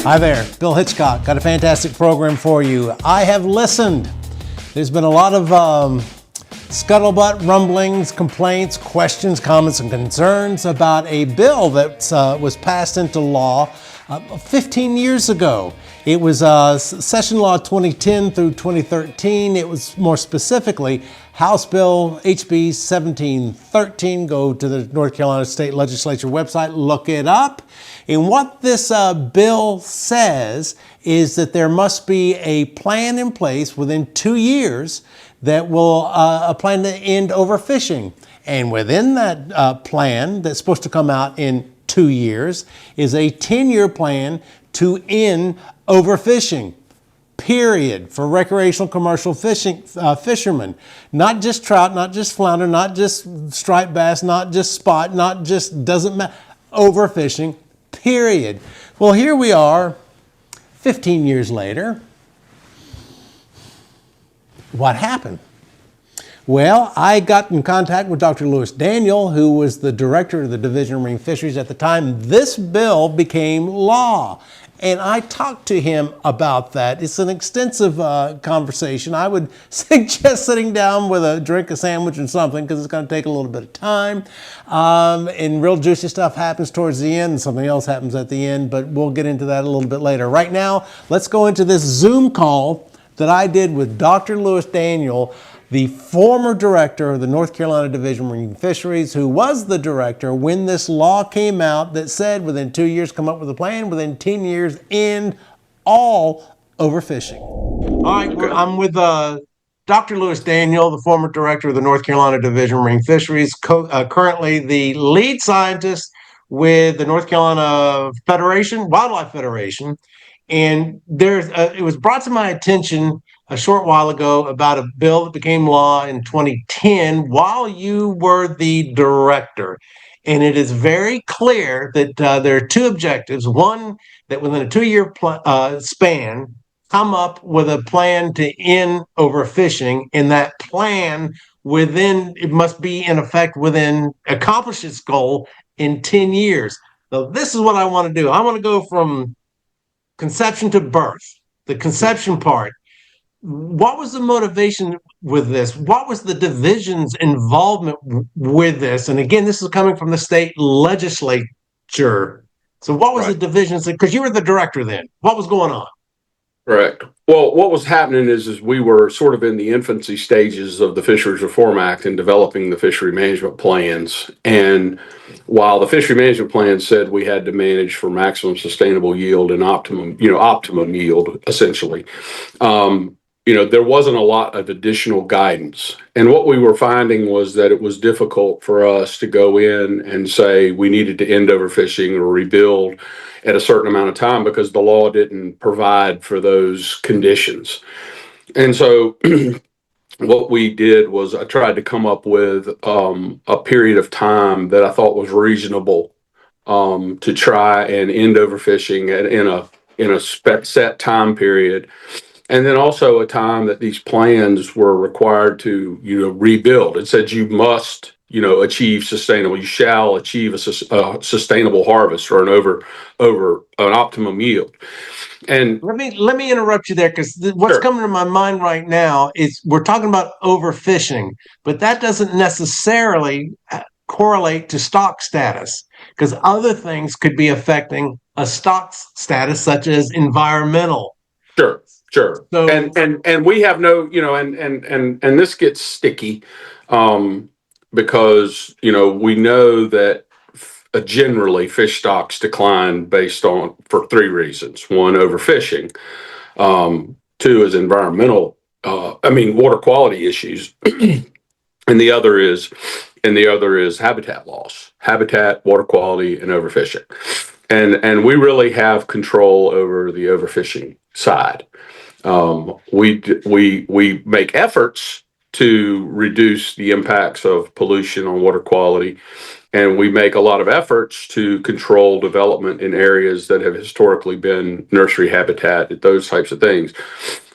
Hi there, Bill Hitchcock. Got a fantastic program for you. I have listened. There's been a lot of scuttlebutt, rumblings, complaints, questions, comments, and concerns about a bill that was passed into law 15 years ago. It was Session Law 2010 through 2013. It was more specifically House Bill HB 1713. Go to the North Carolina State Legislature website, look it up. And what this bill says is that there must be a plan in place within 2 years that will a plan to end overfishing. And within that plan that's supposed to come out in 2 years is a 10-year plan to end overfishing, period, for recreational commercial fishing fishermen. Not just trout, not just flounder, not just striped bass, not just spot, not just doesn't matter, overfishing, period. Well, here we are 15 years later. What happened? Well, I got in contact with Dr. Louis, who was the director of the Division of Marine Fisheries at the time this bill became law. And I talked to him about that. It's an extensive conversation. I would suggest sitting down with a drink, a sandwich, and something, because it's going to take a little bit of time. And real juicy stuff happens towards the end, and something else happens at the end, but we'll get into that a little bit later. Right now, let's go into this Zoom call that I did with Dr. Louis, the former director of the North Carolina Division of Marine Fisheries, who was the director when this law came out that said within 2 years come up with a plan, within 10 years end all overfishing. All right, I'm with Dr. Louis, the former director of the North Carolina Division of Marine Fisheries, currently the lead scientist with the North Carolina Wildlife Federation. And it was brought to my attention a short while ago about a bill that became law in 2010 while you were the director. And it is very clear that there are two objectives. One, that within a 2-year span, come up with a plan to end overfishing. And that plan it must be in effect accomplish its goal in 10 years. So this is what I want to do. I want to go from conception to birth, the conception part. What was the motivation with this? What was the division's involvement with this? And again, this is coming from the state legislature. So what was the division's, because you were the director then, what was going on? Correct. Well, what was happening is we were sort of in the infancy stages of the Fisheries Reform Act and developing the fishery management plans. And while the fishery management plan said we had to manage for maximum sustainable yield and optimum yield, essentially, there wasn't a lot of additional guidance. And what we were finding was that it was difficult for us to go in and say we needed to end overfishing or rebuild at a certain amount of time because the law didn't provide for those conditions. And so what we did was I tried to come up with a period of time that I thought was reasonable to try and end overfishing in a set time period. And then also a time that these plans were required to, rebuild. It said you must, achieve sustainable. You shall achieve a sustainable harvest or an optimum yield. And let me interrupt you there, because what's coming to my mind right now is we're talking about overfishing, but that doesn't necessarily correlate to stock status, because other things could be affecting a stock status, such as environmental. Sure. So, and we have no, and this gets sticky because, we know that generally fish stocks decline for 3 reasons. One, overfishing. 2 is environmental, water quality issues. And the other is habitat loss, water quality, and overfishing. And we really have control over the overfishing side. We make efforts to reduce the impacts of pollution on water quality, and we make a lot of efforts to control development in areas that have historically been nursery habitat, those types of things.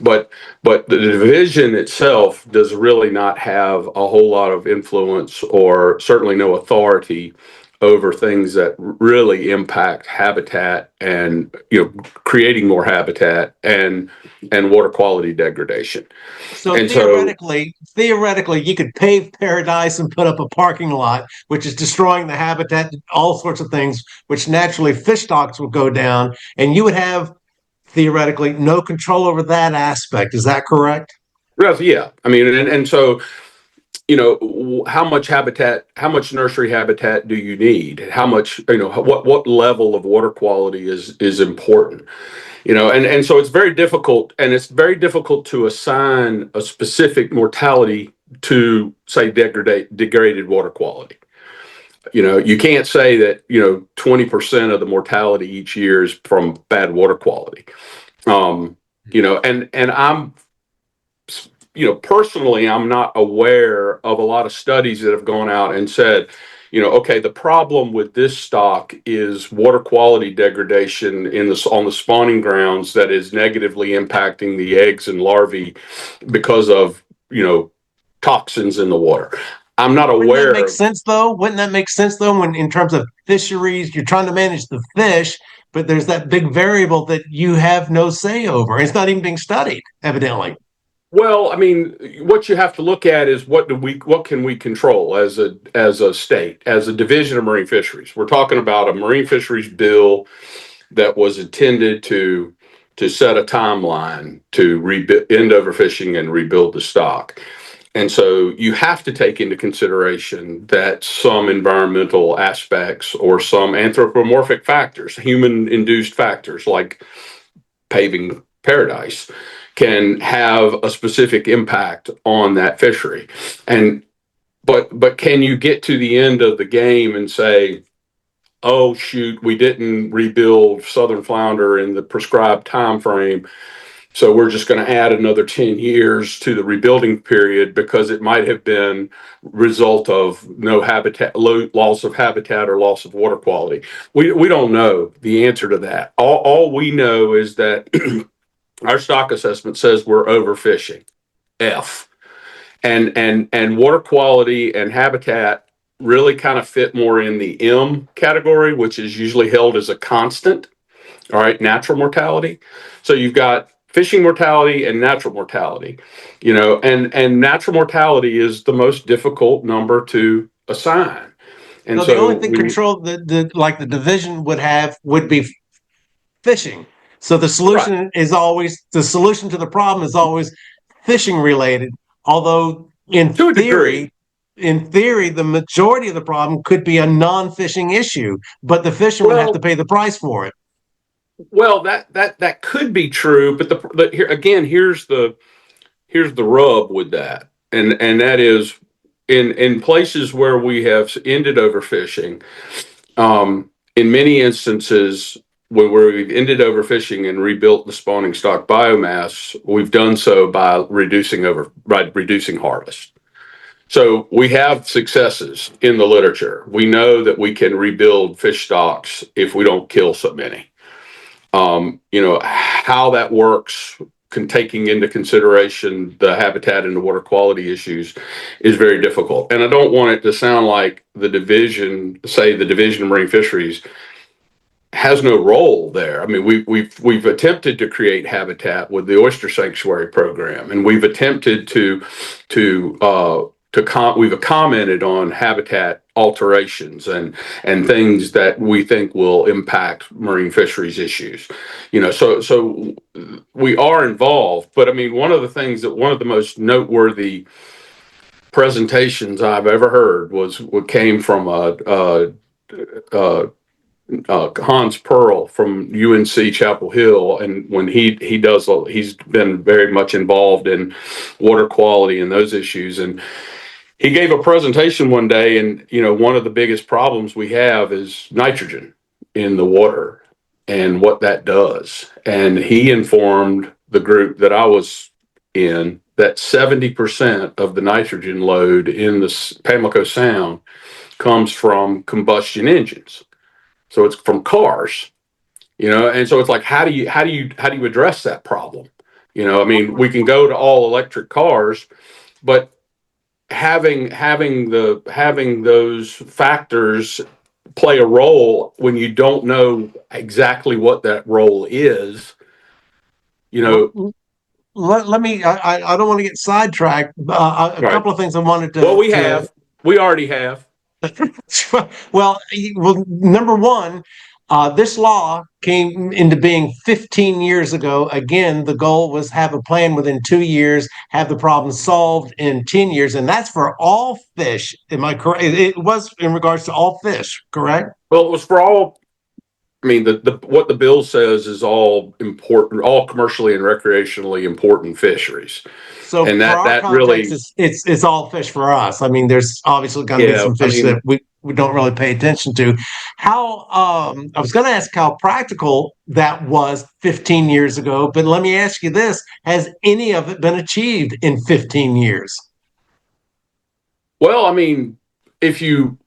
But the division itself does really not have a whole lot of influence, or certainly no authority over things that really impact habitat and creating more habitat and water quality degradation. So And so, theoretically, you could pave paradise and put up a parking lot, which is destroying the habitat, all sorts of things, which naturally fish stocks would go down, and you would have theoretically no control over that aspect. Is that correct? well, yeah, I mean, and so how much habitat, how much nursery habitat do you need? How much, what level of water quality is important? And so it's very difficult, and it's very difficult to assign a specific mortality to, say, degraded water quality. You can't say that 20% of the mortality each year is from bad water quality. And I'm personally, I'm not aware of a lot of studies that have gone out and said, okay, the problem with this stock is water quality degradation on the spawning grounds that is negatively impacting the eggs and larvae because of, toxins in the water. I'm not Wouldn't that aware make of. sense though? Wouldn't that make sense though, when in terms of fisheries, you're trying to manage the fish, but there's that big variable that you have no say over. It's not even being studied, evidently. Well, I mean, what you have to look at is what can we control as a state, as a division of marine fisheries. We're talking about a marine fisheries bill that was intended to set a timeline to end overfishing and rebuild the stock. And so you have to take into consideration that some environmental aspects or some anthropomorphic factors, human induced factors like paving paradise, can have a specific impact on that fishery. And but can you get to the end of the game and say, oh shoot, we didn't rebuild southern flounder in the prescribed time frame, so we're just going to add another 10 years to the rebuilding period because it might have been result of no habitat, loss of habitat or loss of water quality. We don't know the answer to that. All we know is that our stock assessment says we're overfishing. F. And water quality and habitat really kind of fit more in the M category, which is usually held as a constant. All right, natural mortality. So you've got fishing mortality and natural mortality, and natural mortality is the most difficult number to assign. And So the only so thing control the like the division would have would be fishing. So right, the solution to the problem is always fishing related. Although to a degree. in theory, the majority of the problem could be a non-fishing issue, but the fishermen have to Well, pay the price for it. that could be true, but here again, here's the rub with that, and that is in places where we have ended overfishing. In many instances, where we've ended overfishing and rebuilt the spawning stock biomass, we've done so by reducing harvest. So we have successes in the literature. We know that we can rebuild fish stocks if we don't kill so many. How that works, taking into consideration the habitat and the water quality issues, is very difficult. And I don't want it to sound like the Division of Marine Fisheries has no role there. I mean, we've attempted to create habitat with the oyster sanctuary program, and we've attempted we've commented on habitat alterations and things that we think will impact marine fisheries issues. So we are involved, but I mean, one of the most noteworthy presentations I've ever heard was what came from a Hans Pearl from UNC Chapel Hill, and when he's been very much involved in water quality and those issues, and he gave a presentation one day, and one of the biggest problems we have is nitrogen in the water and what that does. And he informed the group that I was in that 70% of the nitrogen load in the Pamlico Sound comes from combustion engines. So it's from cars, and so it's like, how do you address that problem? I mean, we can go to all electric cars, but having those factors play a role when you don't know exactly what that role is. You know, Well, let me, I don't want to get sidetracked. A right. couple of things I wanted Well, to we already have. well, number one, this law came into being 15 years ago. Again, the goal was have a plan within 2 years, have the problem solved in 10 years, and that's for all fish. Am I correct? It was in regards to all fish, correct? Well, it was for all. I mean, the what the bill says is all important, all commercially and recreationally important fisheries, So and for our that context, really, it's all fish for us. I mean, there's obviously going to be yeah. some I fish mean, that we don't really pay attention to. How I was going to ask how practical that was 15 years ago, but let me ask you this: has any of it been achieved in 15 years? well, I mean, if you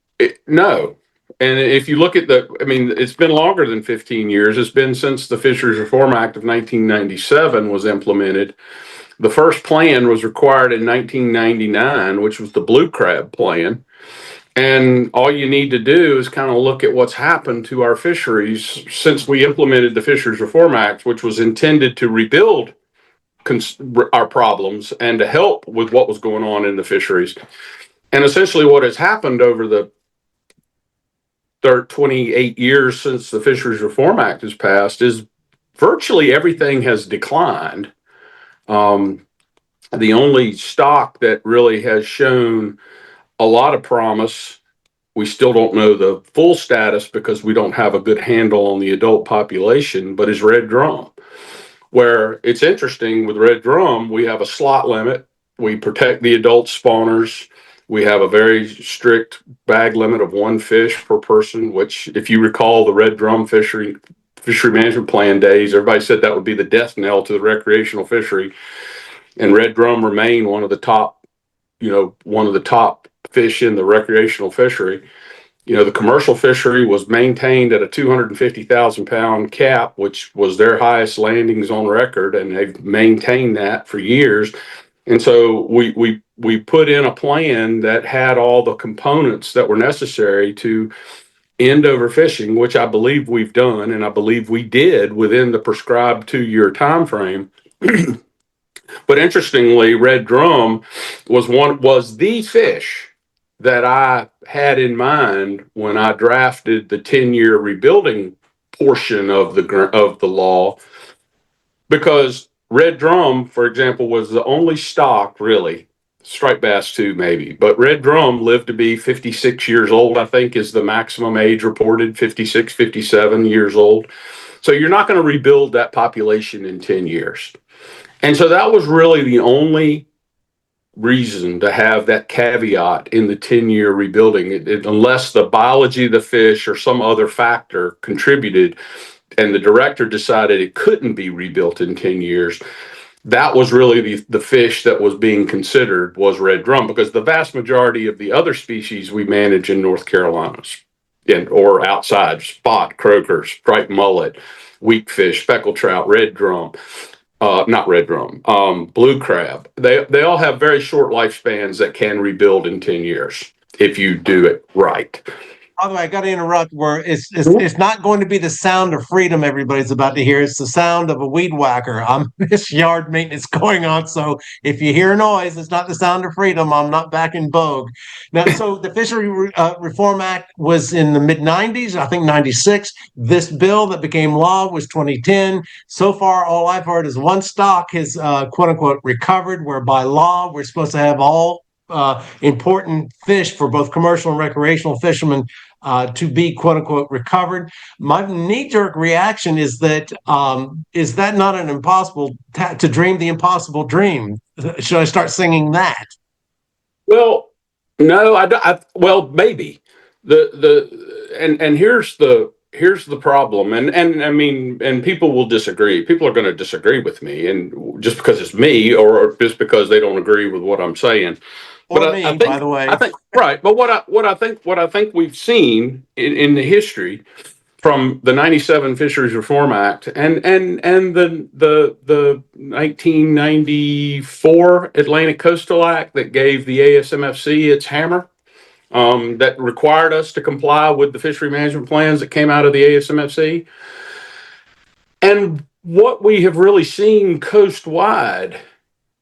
no, and if you look at I mean, it's been longer than 15 years. It's been since the Fisheries Reform Act of 1997 was implemented. The first plan was required in 1999, which was the blue crab plan. And all you need to do is kind of look at what's happened to our fisheries since we implemented the Fisheries Reform Act, which was intended to rebuild our problems and to help with what was going on in the fisheries. And essentially, what has happened over the 28 years since the Fisheries Reform Act has passed is virtually everything has declined. Um, the only stock that really has shown a lot of promise, we still don't know the full status because we don't have a good handle on the adult population, but is red drum. Where it's interesting with red drum, we have a slot limit. We protect the adult spawners. We have a very strict bag limit of one fish per person, which, if you recall the red drum fishery management plan days, everybody said that would be the death knell to the recreational fishery. And red drum remain one of the top, one of the top fish in the recreational fishery. The commercial fishery was maintained at a 250,000 pound cap, which was their highest landings on record, and they've maintained that for years. And so we put in a plan that had all the components that were necessary to end overfishing, which I believe we've done, and I believe we did within the prescribed 2 year time frame. But interestingly, red drum was the fish that I had in mind when I drafted the 10-year rebuilding portion of the law, because red drum, for example, was the only stock really. Striped bass too, maybe, but red drum lived to be 56 years old. I think is the maximum age reported, 56, 57 years old. So you're not going to rebuild that population in 10 years. And so that was really the only reason to have that caveat in the 10-year rebuilding, unless the biology of the fish or some other factor contributed and the director decided it couldn't be rebuilt in 10 years. That was really the fish that was being considered was red drum, because the vast majority of the other species we manage in North Carolina or outside, spot, croaker, striped mullet, weakfish, speckled trout, red drum, not red drum, blue crab. They all have very short lifespans that can rebuild in 10 years if you do it right. By the way, I got to interrupt. Where it's not going to be the sound of freedom everybody's about to hear. It's the sound of a weed whacker. This yard maintenance going on, so if you hear noise, it's not the sound of freedom. I'm not back in vogue now. So the Fishery Reform Act was in the mid '90s, I think '96. This bill that became law was 2010. So far, all I've heard is one stock has quote unquote recovered, where by law we're supposed to have all important fish for both commercial and recreational fishermen to be quote unquote recovered. My knee jerk reaction is that not an impossible to dream the impossible dream? Should I start singing that? Well, no, well, maybe and here's the problem, and I mean, and people will disagree. People are going to disagree with me, and just because it's me, or just because they don't agree with what I'm saying. Or But me, by the I way. think right. But what I think we've seen in the history from the '97 Fisheries Reform Act and the 1994 Atlantic Coastal Act that gave the ASMFC its hammer. that required us to comply with the fishery management plans that came out of the ASMFC. And what we have really seen coastwide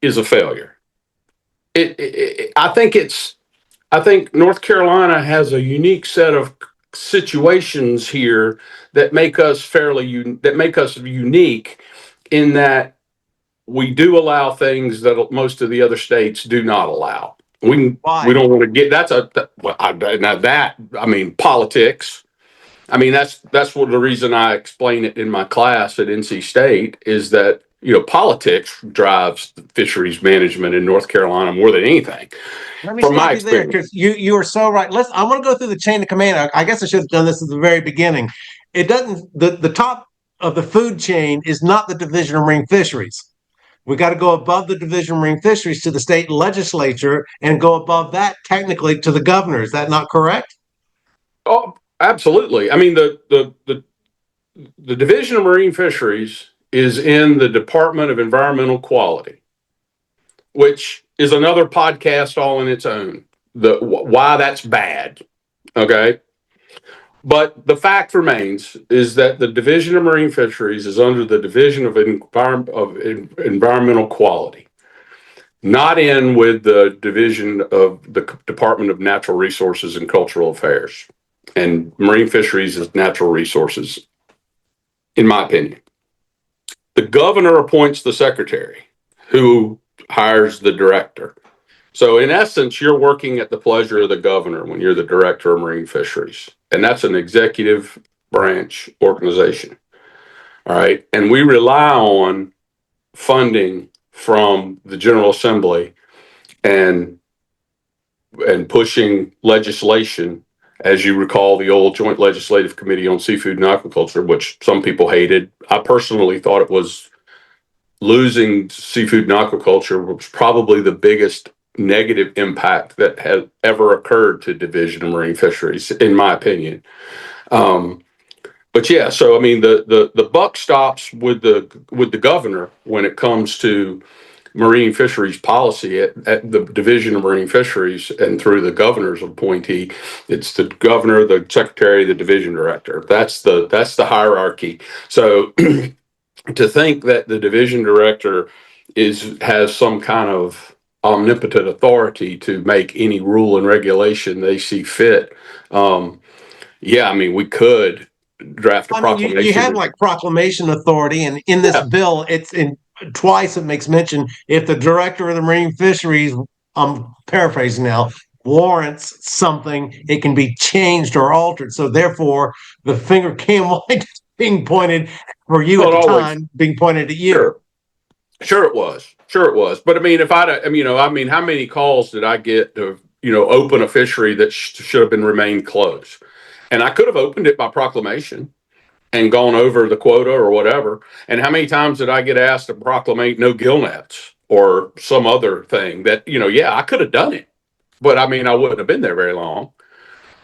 is a failure. I think North Carolina has a unique set of situations here that make us unique in that we do allow things that most of the other states do not allow. We Why? don't want to get I mean politics. I mean that's what the reason I explain it in my class at NC State is that politics drives fisheries management in North Carolina more than anything, Let me from my stop you there experience. because you are so right. I want to go through the chain of command. I guess I should have done this at the very beginning. It doesn't the top of the food chain is not the Division of Marine Fisheries. We got to go above the Division of Marine Fisheries to the state legislature and go above that technically to the governor. Is that not correct? Oh, absolutely. I mean the Division of Marine Fisheries is in the Department of Environmental Quality, which is another podcast all in its own. The why that's bad. Okay. But the fact remains is that the Division of Marine Fisheries is under the Division of Environmental Quality, not in with the Division of the Department of Natural Resources and Cultural Affairs. And marine fisheries is natural resources, in my opinion. The governor appoints the secretary, who hires the director. So, in essence, you're working at the pleasure of the governor when you're the director of marine fisheries. And that's an executive branch organization. All right. And we rely on funding from the General Assembly and pushing legislation. As you recall, the old Joint Legislative Committee on Seafood and Aquaculture, which some people hated. I personally thought it was losing seafood and aquaculture was probably the biggest negative impact that had ever occurred to Division of Marine Fisheries, in my opinion. But yeah, so I mean, the buck stops with the governor when it comes to marine fisheries policy at the Division of Marine Fisheries and through the governor's appointee. It's the governor, the secretary, the division director. That's the hierarchy. So to think that the division director has some kind of omnipotent authority to make any rule and regulation they see fit. Yeah, I mean, we could draft a I mean, you have proclamation. like proclamation authority, and in this Yeah, bill, it's in twice it makes mention if the director of the marine fisheries, I'm paraphrasing now, warrants something, it can be changed or altered. So therefore, the finger came like being pointed for you well, at it the always, time, being pointed at you. sure. Sure it was. Sure it was. But I mean, if I mean, how many calls did I get to, open a fishery that should have been remained closed? And I could have opened it by proclamation and gone over the quota or whatever. And how many times did I get asked to proclamate no gill nets or some other thing that, yeah, I could have done it, but I mean, I wouldn't have been there very long.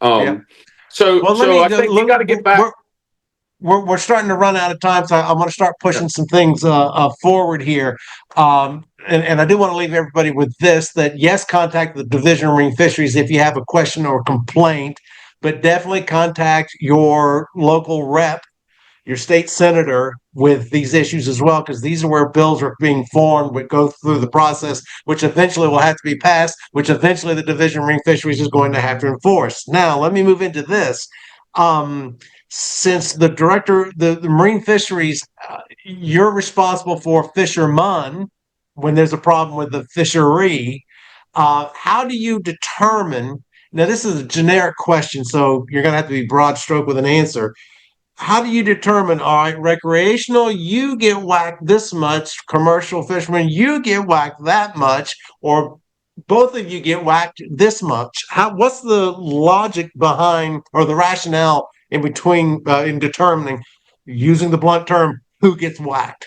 Yeah. Um, Well, let so me. I think you got to get back. We're starting to run out of time, so I'm going to start Yeah. pushing some things forward here. And I do want to leave everybody with this: that yes, contact the Division of Marine Fisheries if you have a question or complaint, but definitely contact your local rep, your state senator, with these issues as well, because these are where bills are being formed, which go through the process, which eventually will have to be passed, which eventually the Division of Marine Fisheries is going to have to enforce. Now, let me move into this. Um, since the director, the Marine Fisheries, you're responsible for fishermen when there's a problem with the fishery. How do you determine? Now, this is a generic question, so you're going to have to be broad stroke with an answer. How do you determine, all right, recreational, you get whacked this much, commercial fishermen, you get whacked that much, or both of you get whacked this much? What's the logic behind or the rationale in between in determining, using the blunt term, who gets whacked?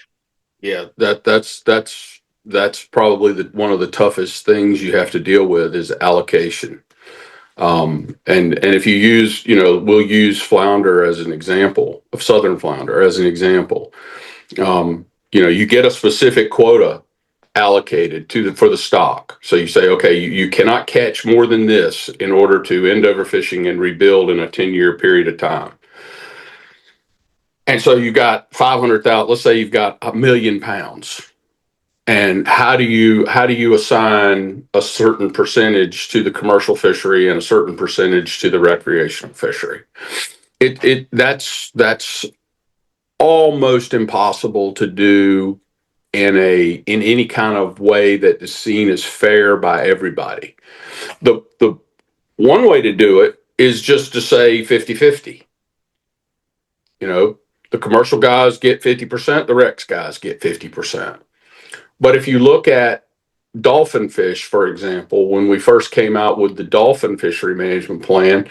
Yeah, that's probably one of the toughest things you have to deal with is allocation. And if you use, we'll use flounder as an example of southern flounder as an example. You get a specific quota allocated for the stock. So you say, okay, you cannot catch more than this in order to end overfishing and rebuild in a 10-year period of time. And so you got 500,000, let's say you've got 1,000,000 pounds. And how do you assign a certain percentage to the commercial fishery and a certain percentage to the recreational fishery? That's almost impossible to do in any kind of way that is seen as fair by everybody. The one way to do it is just to say 50-50. The commercial guys get 50%, the Rex guys get 50%. But if you look at dolphin fish, for example, when we first came out with the dolphin fishery management plan,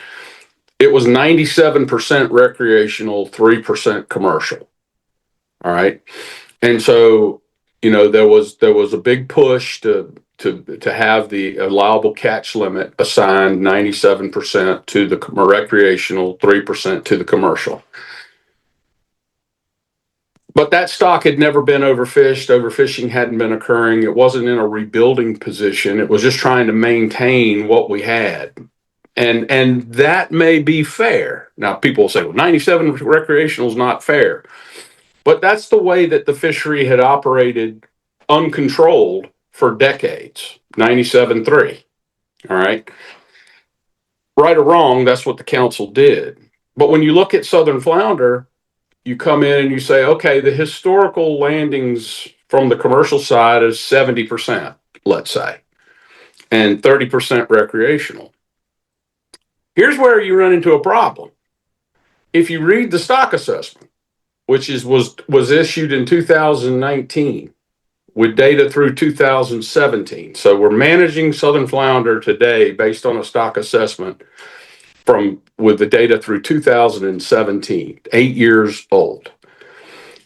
it was 97% recreational, 3% commercial. All right. And so, there was a big push to have the allowable catch limit assigned 97% to the recreational, 3% to the commercial. But that stock had never been overfished. Overfishing hadn't been occurring. It wasn't in a rebuilding position. It was just trying to maintain what we had. And that may be fair. Now, people will say, well, 97 recreational is not fair. But that's the way that the fishery had operated uncontrolled for decades, 97.3. All right. Right or wrong, that's what the council did. But when you look at southern flounder, you come in and you say, okay, the historical landings from the commercial side is 70%, let's say, and 30% recreational. Here's where you run into a problem. If you read the stock assessment, which was issued in 2019 with data through 2017. So we're managing southern flounder today based on a stock assessment with the data through 2017, 8 years old.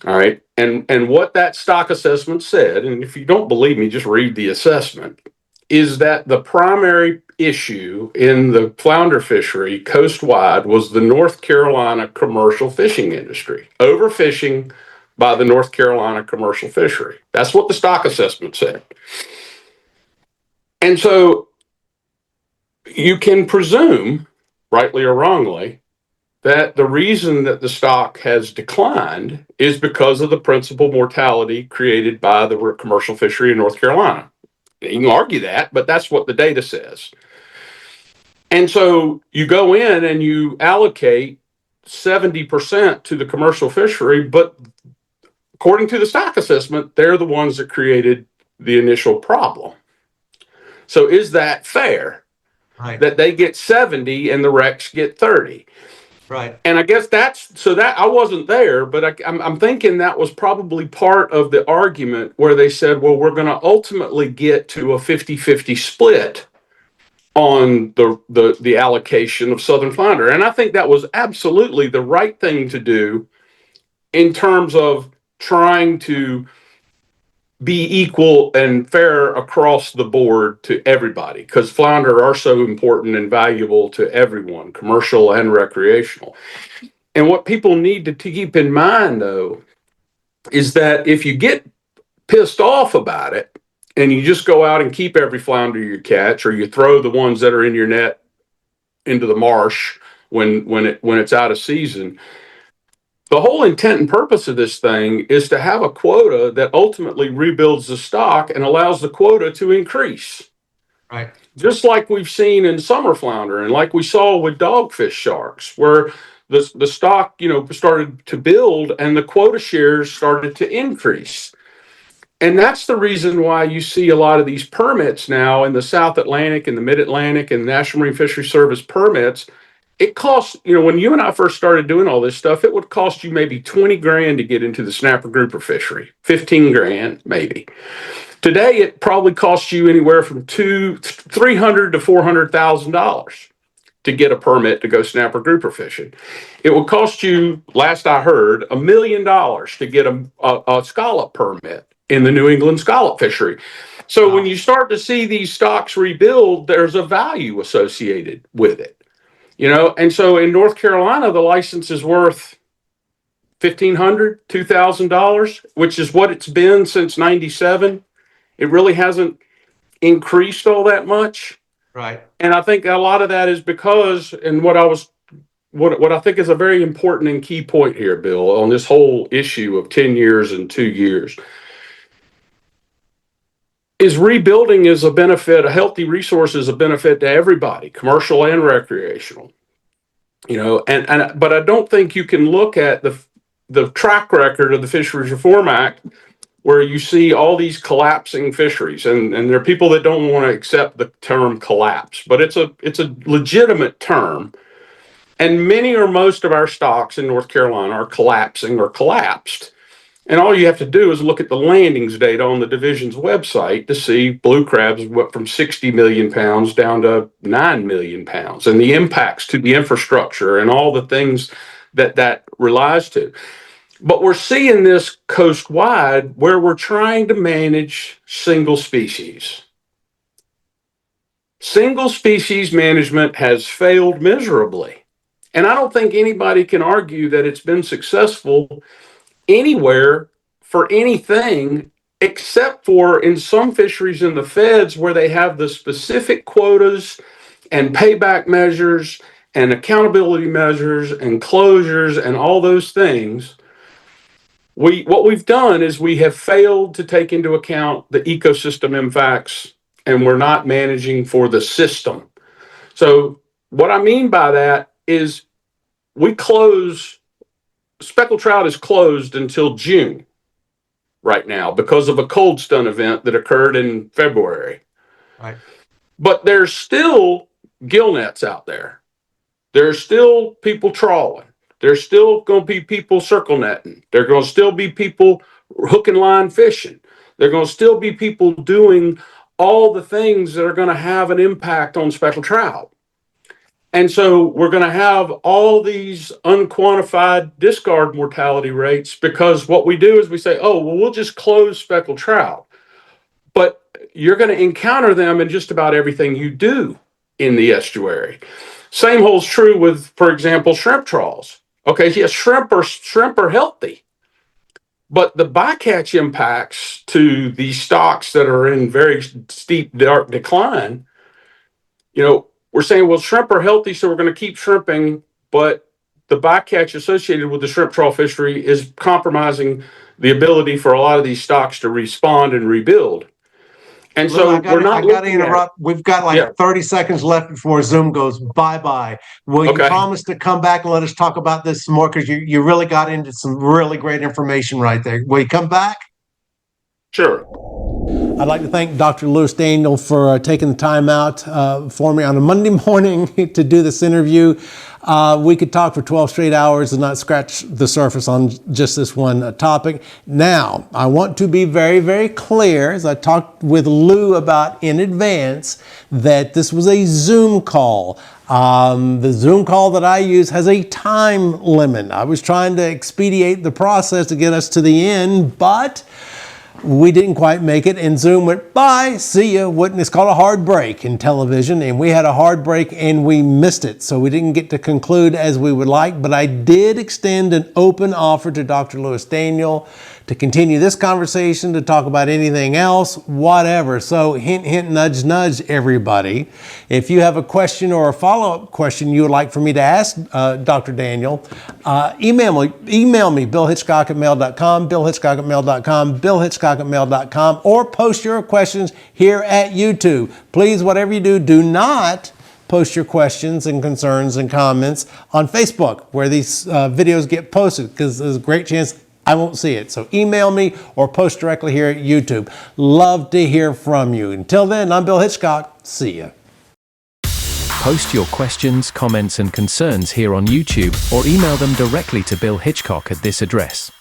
All right. And what that stock assessment said, and if you don't believe me, just read the assessment, is that the primary issue in the flounder fishery coastwide was the North Carolina commercial fishing industry, overfishing by the North Carolina commercial fishery. That's what the stock assessment said. And so you can presume, rightly or wrongly, that the reason that the stock has declined is because of the principal mortality created by the commercial fishery in North Carolina. You can argue that, but that's what the data says. And so you go in and you allocate 70% to the commercial fishery, but according to the stock assessment, they're the ones that created the initial problem. So is that fair? Right. That they get 70 and the Rex get 30? Right. And I guess that I wasn't there, but I'm thinking that was probably part of the argument where they said, well, we're going to ultimately get to a 50-50 split on the allocation of southern flounder. And I think that was absolutely the right thing to do in terms of trying to be equal and fair across the board to everybody, because flounder are so important and valuable to everyone, commercial and recreational. And what people need to keep in mind, though, is that if you get pissed off about it and you just go out and keep every flounder you catch, or you throw the ones that are in your net into the marsh when it's out of season, the whole intent and purpose of this thing is to have a quota that ultimately rebuilds the stock and allows the quota to increase. Right. Just like we've seen in summer flounder and like we saw with dogfish sharks, where the stock, started to build and the quota shares started to increase. And that's the reason why you see a lot of these permits now in the South Atlantic and the Mid-Atlantic and National Marine Fisheries Service permits. It costs, when you and I first started doing all this stuff, it would cost you maybe 20 grand to get into the snapper grouper fishery, 15 grand maybe. Today, it probably costs you anywhere from $300,000 to $400,000 to get a permit to go snapper grouper fishing. It would cost you, last I heard, $1 million to get a scallop permit in the New England scallop fishery. So when you start to see these stocks rebuild, there's a value associated with it. And so in North Carolina, the license is worth $1,500, $2,000, which is what it's been since '97. It really hasn't increased all that much. Right. And I think a lot of that is because, and what I think is a very important and key point here, Bill, on this whole issue of 10 years and 2 years, is rebuilding is a benefit. A healthy resource is a benefit to everybody, commercial and recreational. But I don't think you can look at the track record of the Fisheries Reform Act where you see all these collapsing fisheries, and there are people that don't want to accept the term collapse, but it's a legitimate term. And many or most of our stocks in North Carolina are collapsing or collapsed. And all you have to do is look at the landings data on the division's website to see blue crabs went from 60 million pounds down to 9 million pounds, and the impacts to the infrastructure and all the things that relies to. But we're seeing this coast-wide where we're trying to manage single species. Single species management has failed miserably. And I don't think anybody can argue that it's been successful anywhere for anything except for in some fisheries in the feds where they have the specific quotas and payback measures and accountability measures and closures and all those things. What we've done is we have failed to take into account the ecosystem impacts, and we're not managing for the system. So what I mean by that is speckled trout is closed until June right now because of a cold stun event that occurred in February. Right. But there's still gill nets out there. There's still people trawling. There's still going to be people circle netting. There's going to still be people hook and line fishing. There's going to still be people doing all the things that are going to have an impact on speckled trout. And so we're going to have all these unquantified discard mortality rates because what we do is we say, oh, well, we'll just close speckled trout. But you're going to encounter them in just about everything you do in the estuary. Same holds true with, for example, shrimp trawls. Okay, yes, shrimp are healthy, but the bycatch impacts to these stocks that are in very steep dark decline, we're saying, well, shrimp are healthy, so we're going to keep shrimping, but the bycatch associated with the shrimp trawl fishery is compromising the ability for a lot of these stocks to respond and rebuild. And Lou, so I got to interrupt. We've got like 30 seconds left before Zoom goes bye-bye. Will you promise to come back and let us talk about this some more? Because you really got into some really great information right there. Will you come back? Sure. I'd like to thank Dr. Louis Daniel for taking the time out for me on a Monday morning to do this interview. We could talk for 12 straight hours and not scratch the surface on just this one topic. Now, I want to be very, very clear, as I talked with Lou about in advance, that this was a Zoom call. The Zoom call that I use has a time limit. I was trying to expedite the process to get us to the end, but we didn't quite make it, and Zoom went, bye, see ya. It's called a hard break in television, and we had a hard break and we missed it. So we didn't get to conclude as we would like, but I did extend an open offer to Dr. Louis Daniel to continue this conversation, to talk about anything else, whatever. So hint, hint, nudge, nudge, everybody. If you have a question or a follow-up question you would like for me to ask Dr. Daniel, email me, billhitchcock@mail.com, billhitchcock@mail.com, billhitchcock@mail.com, or post your questions here at YouTube. Please, whatever you do, do not post your questions and concerns and comments on Facebook where these videos get posted, because there's a great chance I won't see it. So email me or post directly here at YouTube. Love to hear from you. Until then, I'm Bill Hitchcock. See ya. Post your questions, comments, and concerns here on YouTube or email them directly to Bill Hitchcock at this address.